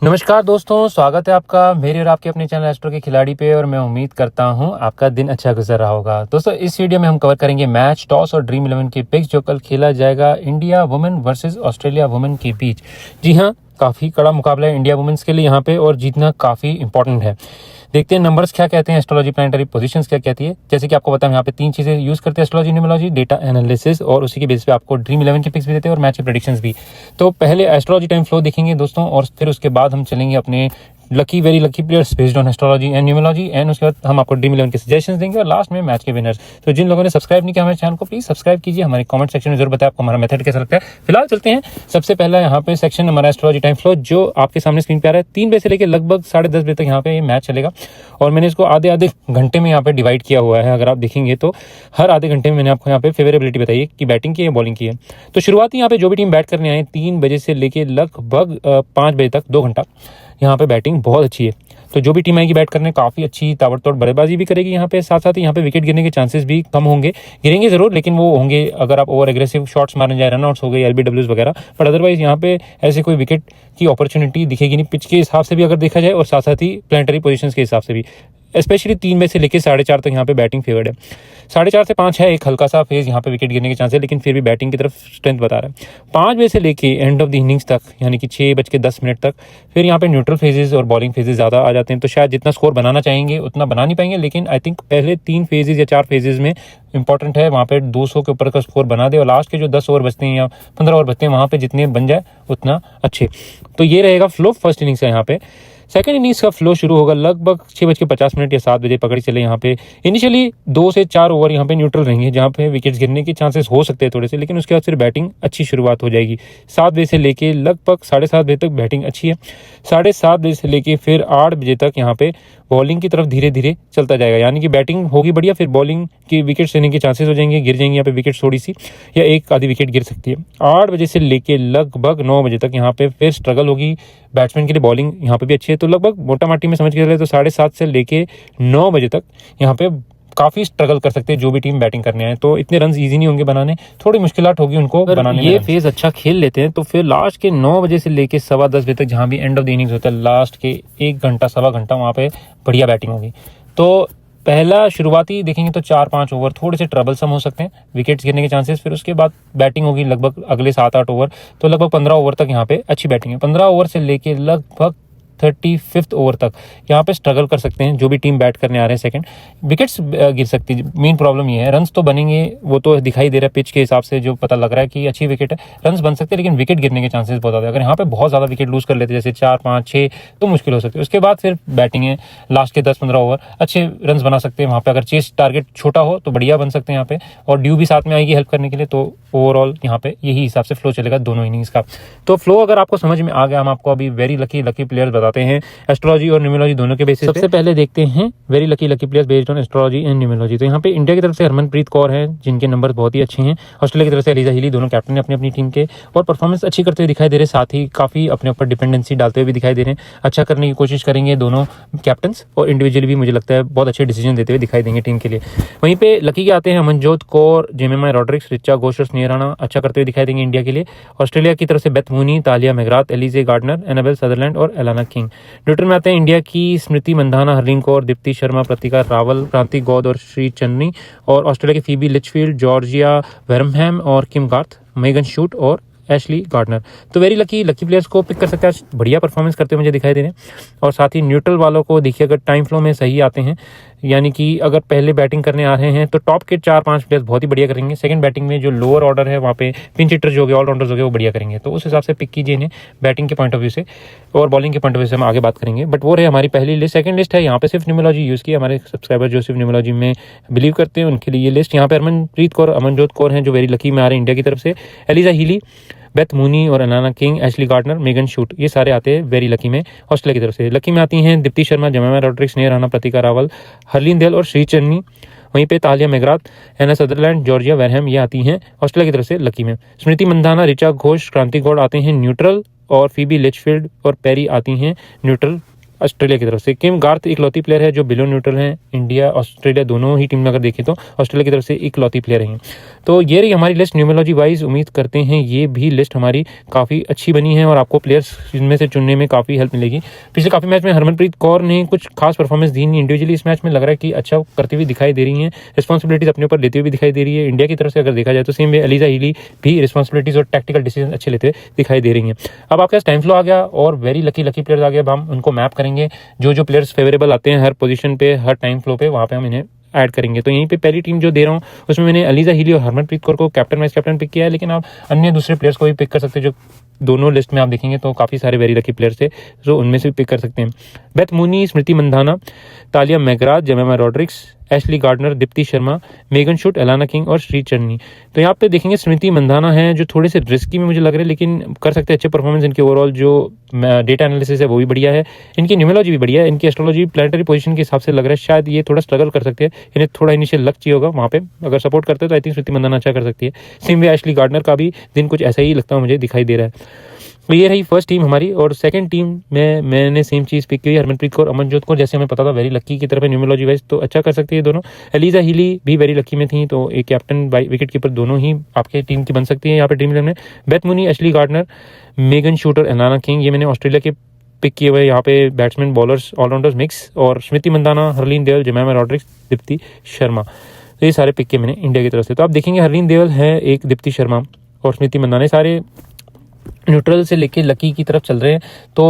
नमस्कार दोस्तों, स्वागत है आपका मेरे और आपके अपने चैनल एस्ट्रो के खिलाड़ी पे। और मैं उम्मीद करता हूं आपका दिन अच्छा गुजर रहा होगा। दोस्तों, इस वीडियो में हम कवर करेंगे मैच टॉस और ड्रीम 11 के पिक्स जो कल खेला जाएगा India women versus Australia women के बीच। जी हां, काफ़ी कड़ा मुकाबला है इंडिया वुमेन्स के लिए यहाँ पे, और जीतना काफ़ी इंपॉर्टेंट है। देखते हैं नंबर्स क्या कहते हैं, एस्ट्रोलॉजी प्लानिटरी पोजीशंस क्या कहती है। जैसे कि आपको पता है, यहाँ पे 3 चीज़ें यूज़ करते हैं, एस्ट्रोलॉजी, न्यूमरोलॉजी, डेटा एनालिसिस, और उसी के बेस पे आपको ड्रीम 11 के पिक्स भी देते हैं और मैच के प्रेडिक्शंस भी। तो पहले एस्ट्रोलॉजी टाइम फ्लो देखेंगे दोस्तों, और फिर उसके बाद हम चलेंगे अपने very lucky players based on astrology and numerology, and उसके बाद हम आपको ड्रीम 11 के सजेशंस देंगे, और लास्ट में मैच के विनर्स। तो जिन लोगों ने सब्सक्राइब नहीं किया हमारे चैनल को, प्लीज सब्सक्राइब कीजिए। हमारे कमेंट सेक्शन में जरूर बताएं आपको हमारा मेथड कैसा लगता है। फिलहाल चलते हैं, सबसे पहला यहाँ पे सेक्शन हमारा एस्ट्रोलॉजी टाइम फ्लो, जो आपके सामने स्क्रीन पे आ रहा है। 3 बजे से लेकर लगभग 10:30 बजे तक यहाँ पे ये मैच चलेगा, और मैंने इसको आधे घंटे में यहाँ पे डिवाइड किया हुआ है। अगर आप देखेंगे तो हर आधे घंटे में मैंने आपको यहाँ पे फेवरेबिलिटी बताई है कि बैटिंग की है बॉलिंग की है। तो शुरुआती यहाँ पे जो भी टीम बैट करने आए 3 बजे से लेकर लगभग 5 बजे तक 2 घंटा यहाँ पे बैटिंग बहुत अच्छी है। तो जो भी टीम आएगी बैट करने, काफ़ी अच्छी ताबड़तोड़ बल्लेबाजी भी करेगी यहाँ पे। साथ साथ ही यहाँ पे विकेट गिरने के चांसेस भी कम होंगे, गिरेंगे जरूर, लेकिन वो होंगे अगर आप ओवर एग्रेसिव शॉट्स मारने जाए, रनआउट्स हो गए, एलबीडब्ल्यूज वगैरह। बट अदरवाइज यहाँ पे ऐसे कोई विकेट की अपॉर्चुनिटी दिखेगी नहीं, पिच के हिसाब से भी अगर देखा जाए, और साथ साथ ही प्लानिटरी पोजीशंस के हिसाब से भी। स्पेशली 3 बजे से लेकर 4:30 तक यहाँ पे बैटिंग फेवर्ड है। 4:30 से 5 है एक हल्का सा फेज यहाँ पे विकेट गिरने के चांस है, लेकिन फिर भी बैटिंग की तरफ स्ट्रेंथ बता रहा है। 5 बजे से लेके एंड ऑफ द इनिंग्स तक, यानी कि 6:10 तक, फिर यहाँ पे न्यूट्रल फेजेस और बॉलिंग फेजेस ज़्यादा आ जाते हैं। तो शायद जितना स्कोर बनाना चाहेंगे उतना बना नहीं पाएंगे, लेकिन आई थिंक पहले 3 फेजेस या 4 फेजेस में इंपॉर्टेंट है वहाँ पे 200 के ऊपर का स्कोर बना दे, और लास्ट के जो 10 ओवर बचते हैं या 15 ओवर बचते हैं वहाँ पे जितने बन जाए उतना अच्छे। तो ये रहेगा फ्लो फर्स्ट इनिंग्स का। यहाँ पे सेकंड इनिंग्स का फ्लो शुरू होगा लगभग 6:50 या 7 बजे पकड़ चले। यहाँ पे इनिशियली 2 से 4 ओवर यहाँ पे न्यूट्रल रहेंगे, जहाँ पे विकेट्स गिरने के चांसेस हो सकते हैं थोड़े से, लेकिन उसके बाद फिर बैटिंग अच्छी शुरुआत हो जाएगी। 7 बजे से लेके लगभग 7:30 बजे तक बैटिंग अच्छी है। 7:30 बजे से लेके फिर 8 बजे तक यहाँ पे बॉलिंग की तरफ धीरे धीरे चलता जाएगा, यानी कि बैटिंग होगी बढ़िया, फिर बॉलिंग की विकेट लेने के चांसेस हो जाएंगे, गिर जाएंगे यहाँ पे विकेट थोड़ी सी, या एक आधी विकेट गिर सकती है। 8 बजे से लेके लगभग 9 बजे तक यहाँ पे फिर स्ट्रगल होगी बैट्समैन के लिए, बॉलिंग यहाँ पे भी अच्छी है। तो लगभग मोटा माटी में समझ के चले तो 7:30 से लेके 9 बजे तक यहाँ पे काफ़ी स्ट्रगल कर सकते हैं जो भी टीम बैटिंग करने आए। तो इतने रन इजी नहीं होंगे बनाने, थोड़ी मुश्किलात होगी उनको बनाने में। ये फेज अच्छा खेल लेते हैं तो फिर लास्ट के 9 बजे से लेके 10:15 बजे तक, जहाँ भी एंड ऑफ द इनिंग्स होता है, लास्ट के 1 घंटा सवा घंटा वहाँ पे बढ़िया बैटिंग होगी। तो पहला शुरुआती देखेंगे तो 4-5 ओवर थोड़े से ट्रबलसम हो सकते हैं, विकेट्स गिरने के चांसेस। फिर उसके बाद बैटिंग होगी लगभग अगले 7-8 ओवर, तो लगभग 15 ओवर तक यहाँ पे अच्छी बैटिंग है। 15 ओवर से लेके लगभग 35th ओवर तक यहाँ पे स्ट्रगल कर सकते हैं जो भी टीम बैट करने आ रहे हैं। सेकंड, विकेट्स गिर सकती है, मेन प्रॉब्लम ये है। रन्स तो बनेंगे, वो तो दिखाई दे रहा है पिच के हिसाब से, जो पता लग रहा है कि अच्छी विकेट है, रन्स बन सकते हैं, लेकिन विकेट गिरने के चांसेस बहुत ज़्यादा है। अगर यहाँ पे बहुत ज़्यादा विकेट लूज कर लेते जैसे 4, 5, 6, तो मुश्किल हो सकती है। उसके बाद फिर बैटिंग है, लास्ट के 10-15 ओवर अच्छे रन्स बना सकते हैं। वहाँ पे अगर चेस टारगेट छोटा हो तो बढ़िया बन सकते हैं यहाँ पे, और ड्यू भी साथ में आएगी हेल्प करने के लिए। तो ओवरऑल यहाँ पे यही हिसाब से फ्लो चलेगा दोनों इनिंग्स का। तो फ्लो अगर आपको समझ में आ गया, हम आपको अभी वेरी लकी प्लेयर्स बताते हैं एस्ट्रोलॉजी और न्यूमरोलॉजी दोनों के बेसिस पे। सबसे पहले देखते हैं very lucky players based on astrology and numerology. तो यहाँ पे इंडिया की तरफ से हरमनप्रीत कौर हैं, जिनके नंबर बहुत ही अच्छे हैं। ऑस्ट्रेलिया की तरफ से एलिजा हीली, दोनों कैप्टन हैं अपनी अपनी टीम के, और परफॉर्मेंस अच्छी करते हुए दिखाई दे रहे हैं, साथ ही काफी अपने ऊपर डिपेंडेंसी डालते हुए भी दिखाई दे रहे हैं। अच्छा करने की कोशिश करेंगे दोनों कैप्टन्स, और इंडिविजुअली भी मुझे लगता है बहुत अच्छे डिसीजन देते हुए दिखाई देंगे टीम के लिए। वहीं पे लकी के आते हैं अमनजोत कौर, जेमिमा रॉड्रिक्स, रिचा घोष और स्नेहा राणा, अच्छा करते हुए दिखाई देंगे इंडिया के लिए। ऑस्ट्रेलिया की तरफ से Beth Mooney, Tahlia McGrath, Ellyse Gardner, Annabel Sutherland और एलाना किंग। न्यूट्रल में आते हैं इंडिया की स्मृति मंधाना, हरलीन कौर, दीप्ति शर्मा, प्रतिका रावल, क्रांति गौद और श्री चन्नी, और ऑस्ट्रेलिया की फीबी लिचफील्ड, जॉर्जिया वेरमहैम और किम गार्थ, मेगन शूट और एशली गार्डनर। तो वेरी लकी प्लेयर्स को पिक कर सकते हैं, बढ़िया परफॉर्मेंस करते हुए मुझे दिखाई दे रहे हैं। और साथ ही न्यूट्रल वालों को देखिए, अगर टाइम फ्लो में सही आते हैं, यानी कि अगर पहले बैटिंग करने आ रहे हैं तो टॉप के 4-5 प्लेयर्स बहुत ही बढ़िया करेंगे। सेकंड बैटिंग में जो लोअर ऑर्डर है वहाँ पे पिंच हिटर्स जो हो गए, ऑलराउंडर्स हो गए, वो बढ़िया करेंगे। तो उस हिसाब से पिक कीजिए इन्हें बैटिंग के पॉइंट ऑफ व्यू से, और बॉलिंग के पॉइंट ऑफ व्यू से हम आगे बात करेंगे। बट वो रहे हमारी पहली लिस्ट। सेकंड लिस्ट है, यहाँ पे सिर्फ न्यूमरोलॉजी यूज़ की, हमारे सब्सक्राइबर जो सिर्फ न्यूमरोलॉजी में बिलीव करते हैं उनके लिए ये लिस्ट। यहाँ पे हरमनप्रीत कौर, अमनजोत कौर हैं जो वेरी लकी में आ रहे हैं इंडिया की तरफ से, एलिजा हीली, बेथ मूनी और Alana King, Ashleigh Gardner, Megan Schutt, ये सारे आते हैं वेरी लकी में ऑस्ट्रेलिया की तरफ से। लकी में आती हैं दीप्ति शर्मा, जेमिमा रॉड्रिक्स, स्नेहा राणा, प्रतिका रावल, हरलीन देल और श्री चन्नी। वहीं पे तालिया मेघरात, एना सदरलैंड, जॉर्जिया वेरहम, ये आती हैं ऑस्ट्रेलिया की तरफ से लकी में। स्मृति मंधाना, रिचा घोष, क्रांति गौड़ आते हैं न्यूट्रल, और फीबी लिचफील्ड और पेरी आती हैं न्यूट्रल ऑस्ट्रेलिया की तरफ से किम गार्थ इकलौती प्लेयर है जो बिलो न्यूट्रल हैं। इंडिया ऑस्ट्रेलिया दोनों ही टीम में अगर देखें तो ऑस्ट्रेलिया की तरफ से इकलौती प्लेयर हैं। तो ये रही हमारी लिस्ट न्यूमरोलॉजी वाइज। उम्मीद करते हैं ये भी लिस्ट हमारी काफ़ी अच्छी बनी है और आपको प्लेयर्स इनमें से चुनने में काफ़ी हेल्प मिलेगी। पिछले काफ़ी मैच में हरमनप्रीत कौर ने कुछ खास परफॉर्मेंस दी नहीं इंडिविजुअली। इस मैच में लग रहा है कि अच्छा करती हुई दिखाई दे रही हैं, रिस्पॉन्सिबिलिटीज अपने ऊपर लेते हुए दिखाई दे रही है। इंडिया की तरफ से अगर देखा जाए तो सेम वे एलिजा हीली भी रिस्पॉन्सिबिलिटीज और टैक्टिकल डिसीजन अच्छे लेते हुए दिखाई दे रही हैं। अब आपके पास टाइम फ्लो आ गया और वेरी लकी प्लेयर्स आ गए। अब हम उनको मैप करेंगे, जो प्लेयर्स फेवरेबल आते हैं हर पोजीशन पे, हर टाइम फ्लो पे, वहाँ पे हम इन्हें ऐड करेंगे। तो यहीं पे पहली टीम जो दे रहा हूँ उसमें मैंने एलिजा हीली और हरमनप्रीत कौर को कैप्टन वाइस कैप्टन पिक किया है, लेकिन आप अन्य दूसरे प्लेयर्स को भी पिक कर सकते हैं। जो दोनों लिस्ट में आप देखेंगे तो काफ़ी सारे वेरी लकी प्लेयर्स थे, जो उनमें से भी पिक कर सकते हैं। Beth Mooney, Smriti Mandhana, Tahlia McGrath, Jemimah Rodrigues, Ashleigh Gardner, Deepti Sharma, Megan Schutt, Alana King और श्री चन्नी। तो यहाँ पे देखेंगे स्मृति मंधाना है जो थोड़े से रिस्की में मुझे लग रहे हैं, लेकिन कर सकते हैं अच्छे परफॉर्मेंस। इनके ओवरऑल जो डेटा एनालिसिस है वो भी बढ़िया है, इनकी न्यूमरोलॉजी भी बढ़िया है, इनकी एस्ट्रोलॉजी प्लैनेटरी पोजीशन के हिसाब से लग रहा है शायद ये थोड़ा स्ट्रगल कर सकते हैं। इन्हें थोड़ा इनिशियल लक चाहिए होगा वहाँ पे, अगर सपोर्ट करते हैं तो आई थिंक स्मृति मंधाना अच्छा कर सकती है। सेम वे एशली गार्डनर का भी दिन कुछ ऐसा ही लगता है मुझे, दिखाई दे रहा है। तो ये रही फर्स्ट टीम हमारी। और सेकंड टीम में मैंने सेम चीज़ पिक की हुई, हरमनप्रीत कौर, अमनजोत कौर, जैसे हमें पता था वेरी लकी की तरफ है न्यूमरोलॉजी वाइज, तो अच्छा कर सकती है दोनों। एलिजा हीली भी वेरी लकी में थी, तो एक कैप्टन बाई विकेट कीपर दोनों ही आपके टीम की बन सकती है यहाँ पे टीम में। Beth Mooney, Ashleigh Gardner, Megan शूटर, एलाना किंग, ये मैंने ऑस्ट्रेलिया के पिक किए हुए यहाँ पे बैट्समैन बॉलर्स ऑलराउंडर्स मिक्स। और स्मृति मंधाना, हरलीन देवल, जेमिमा रॉड्रिक्स, दीप्ति शर्मा, तो ये सारे पिक किए मैंने इंडिया की तरफ से। तो आप देखेंगे हरलीन देवल है एक, दीप्ति शर्मा और स्मृति मंधाना सारे न्यूट्रल से लेके लकी की तरफ चल रहे हैं। तो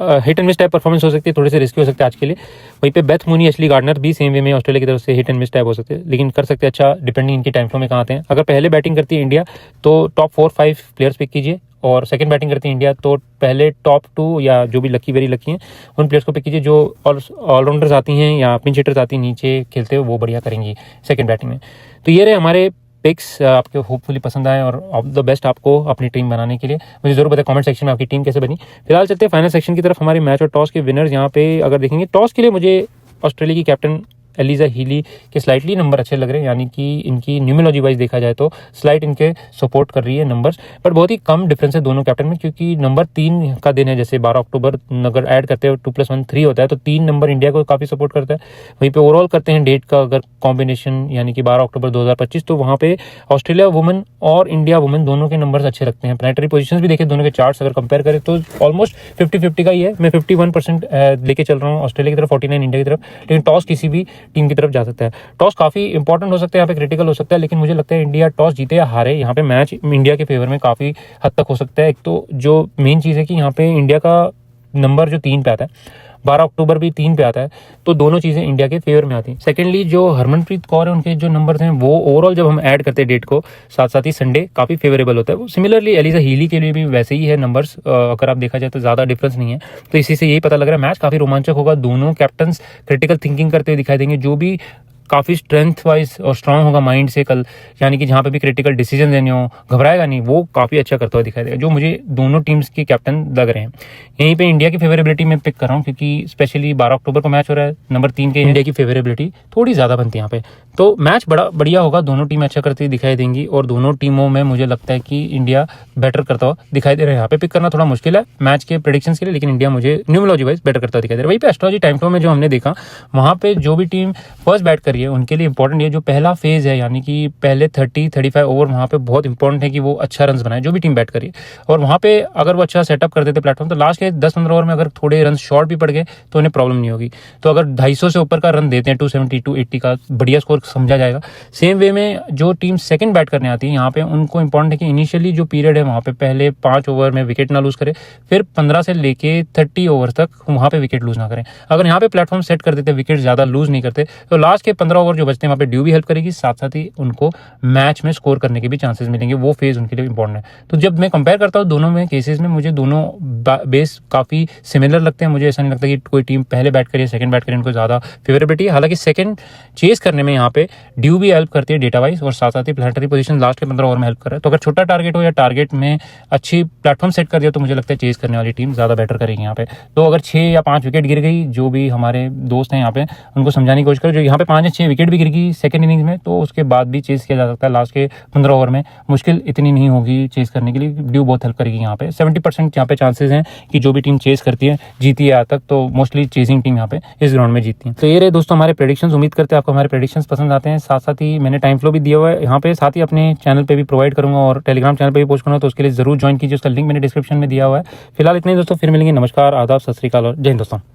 hit and miss type performance हो सकती है, थोड़े से रिस्की हो सकते हैं आज के लिए। वहीं पे बेथ मूनी, एशली गार्डनर भी सेम वे में ऑस्ट्रेलिया की तरफ से हिट एंड मिस टाइप हो सकते हैं, लेकिन कर सकते हैं अच्छा डिपेंडिंग इनके टाइम फ्लो में कहाँ आते हैं। अगर पहले बैटिंग करती है इंडिया तो टॉप 4-5 प्लेयर्स पिक कीजिए, और सेकंड बैटिंग करती है इंडिया तो पहले टॉप 2 या जो भी लकी वेरी लकी हैं उन प्लेयर्स को पिक कीजिए। जो ऑलराउंडर्स आती हैं या पिंच हिटर्स आती हैं नीचे खेलते हुए, वो बढ़िया करेंगी सेकंड बैटिंग में। तो ये रहे हमारे पिक्स, आपके होपफुली पसंद आए और ऑल द बेस्ट आपको अपनी टीम बनाने के लिए। मुझे जरूर बताएं कमेंट सेक्शन में आपकी टीम कैसे बनी। फिलहाल चलते हैं फाइनल सेक्शन की तरफ। हमारे मैच और टॉस के विनर्स यहाँ पे अगर देखेंगे, टॉस के लिए मुझे ऑस्ट्रेलिया की कैप्टन एलिजा हीली के स्लाइटली नंबर अच्छे लग रहे हैं, यानी कि इनकी न्यूमरोलॉजी वाइज देखा जाए तो स्लाइट इनके सपोर्ट कर रही है नंबर्स, बट बहुत ही कम डिफरेंस है दोनों कैप्टन में, क्योंकि नंबर 3 का दिन है। जैसे 12 अक्टूबर अगर ऐड करते हैं 2+1 3 होता है, तो 3 नंबर इंडिया को काफ़ी सपोर्ट करता है। वहीं पे ओवरऑल करते हैं डेट का अगर कॉम्बिनेशन, यानी कि 12 अक्टूबर 2025, तो वहाँ पे ऑस्ट्रेलिया वुमेन और इंडिया वुमेन दोनों के नंबर्स अच्छे लगते हैं। प्लैनेटरी पोजीशंस भी देखें दोनों के चार्ट्स अगर कंपेयर करें तो ऑलमोस्ट 50-50 का ही है। मैं 51% लेके चल रहा हूँ ऑस्ट्रेलिया की तरफ, 49 इंडिया की तरफ, लेकिन टॉस किसी भी टीम की तरफ जा सकता है। टॉस काफी इंपॉर्टेंट हो सकता है, यहाँ पे क्रिटिकल हो सकता है, लेकिन मुझे लगता है इंडिया टॉस जीते या हारे, यहाँ पे मैच इंडिया के फेवर में काफी हद तक हो सकता है। एक तो जो मेन चीज है कि यहाँ पे इंडिया का नंबर जो 3 पे आता है, 12 अक्टूबर भी 3 पे आता है, तो दोनों चीजें इंडिया के फेवर में आती हैं। सेकेंडली जो हरमनप्रीत कौर है उनके जो नंबर्स हैं वो ओवरऑल जब हम ऐड करते हैं डेट को, साथ साथ ही संडे काफी फेवरेबल होता है। वो सिमिलरली एलिजा हीली के लिए भी वैसे ही है नंबर्स, अगर आप देखा जाए तो ज्यादा डिफरेंस नहीं है। तो इसी से यही पता लग रहा है मैच काफी रोमांचक होगा। दोनों कैप्टन्स क्रिटिकल थिंकिंग करते हुए दिखाई देंगे, जो भी काफ़ी स्ट्रेंथ वाइज और स्ट्रांग होगा माइंड से कल, यानी कि जहाँ पे भी क्रिटिकल डिसीजन लेने हो, घबराएगा नहीं, वो काफ़ी अच्छा करता हुआ दिखाई देगा, जो मुझे दोनों टीम्स के कैप्टन लग रहे हैं। यहीं पे इंडिया की फेवरेबिलिटी मैं पिक कर रहा हूँ, क्योंकि स्पेशली 12 अक्टूबर को मैच हो रहा है, नंबर 3 के इंडिया की फेवरेबिलिटी थोड़ी ज़्यादा बनती है यहाँ पे। तो मैच बड़ा बढ़िया होगा, दोनों टीमें अच्छा करती दिखाई देंगी, और दोनों टीमों में मुझे लगता है कि इंडिया बेटर करता हुआ दिखाई दे रहा है। यहाँ पे पिक करना थोड़ा मुश्किल है मैच के प्रेडिक्शंस के लिए, लेकिन इंडिया मुझे न्यूमरोलॉजी वाइज बेटर करता हुआ दिखाई दे रहा है। वहीं पे एस्ट्रोलॉजी टाइम फ्लो में जो हमने देखा, वहाँ पे जो भी टीम फर्स्ट बैट करी है उनके लिए इंपॉर्टेंट ये जो पहला फेज है, यानी कि पहले 30-35 ओवर, वहाँ पे बहुत इंपॉर्टेंट है कि वो अच्छा रन बनाए जो भी टीम बैट करी। और वहाँ पे अगर वो अच्छा सेटअप कर देते प्लेटफॉर्म, तो लास्ट के 10-15 ओवर में अगर थोड़े रन शॉर्ट भी पड़ गए तो उन्हें प्रॉब्लम नहीं होगी। तो अगर 250 से ऊपर का रन देते हैं, 270-280 का बढ़िया स्कोर समझा जाएगा। सेम वे में जो टीम सेकंड बैट करने आती है, यहाँ पे उनको इंपॉर्टेंट है कि इनिशियली जो पीरियड है वहाँ पे पहले 5 ओवर में विकेट ना लूज करे, फिर 15 से लेके 30 ओवर तक वहाँ पे विकेट लूज ना करें। अगर यहाँ पे प्लेटफॉर्म सेट कर देते, विकेट ज्यादा लूज नहीं करते, तो लास्ट के 15 ओवर जो बचते हैं वहाँ पे ड्यू भी हेल्प करेगी, साथ साथ ही उनको मैच में स्कोर करने के भी चांसेस मिलेंगे। वो फेज उनके लिए इंपॉर्टेंट है। तो जब मैं कंपेयर करता हूँ दोनों में केसेस में, मुझे दोनों बेस काफी सिमिलर लगते हैं। मुझे ऐसा नहीं लगता कि कोई टीम पहले बैट करिए सेकंड बैट करिए उनको ज्यादा फेवरेबिलिटी है। हालांकि सेकंड चेस करने में यहाँ पे ड्यू भी हेल्प करती है डेटा वाइज, और साथ साथ ही प्लेनेटरी पोजीशन लास्ट के 15 ओवर में हेल्प कर रहा है। तो अगर छोटा टारगेट हो या टारगेट में अच्छी प्लेटफॉर्म सेट कर दिया, तो मुझे लगता है चेस करने वाली टीम ज्यादा बेटर करेगी यहाँ पे। तो अगर 6 या 5 विकेट गिर गई, जो भी हमारे दोस्त हैं यहाँ पे उनको समझाने की कोशिश करो, जो यहाँ पे 5 या 6 विकेट भी गिर गई सेकंड इनिंग्स में, तो उसके बाद भी चेस किया जा सकता है लास्ट के 15 ओवर में। मुश्किल इतनी नहीं होगी चेस करने के लिए, ड्यू बहुत हेल्प करेगी यहाँ पे। 70% यहाँ पे चांसेस हैं कि जो भी टीम चेस करती है जीती है आज तक, तो मोस्टली चेसिंग टीम यहाँ पे इस ग्राउंड में जीतती है। तो ये रहे दोस्तों हमारे प्रेडिक्शंस। उम्मीद करते हैं आपको हमारे प्रेडिक्शंस पसंद आते हैं। साथ साथ ही मैंने टाइम फ्लो भी दिया हुआ है यहाँ पे, साथ ही अपने चैनल पे भी प्रोवाइड करूंगा और टेलीग्राम चैनल पे भी पोस्ट करूंगा, तो उसके लिए जरूर ज्वाइन कीजिए। उसका लिंक मैंने डिस्क्रिप्शन में दिया हुआ है। फिलहाल इतने दोस्तों, फिर मिलेंगे। नमस्कार, आदाब, सत श्री अकाल और जय हिंद दोस्तों।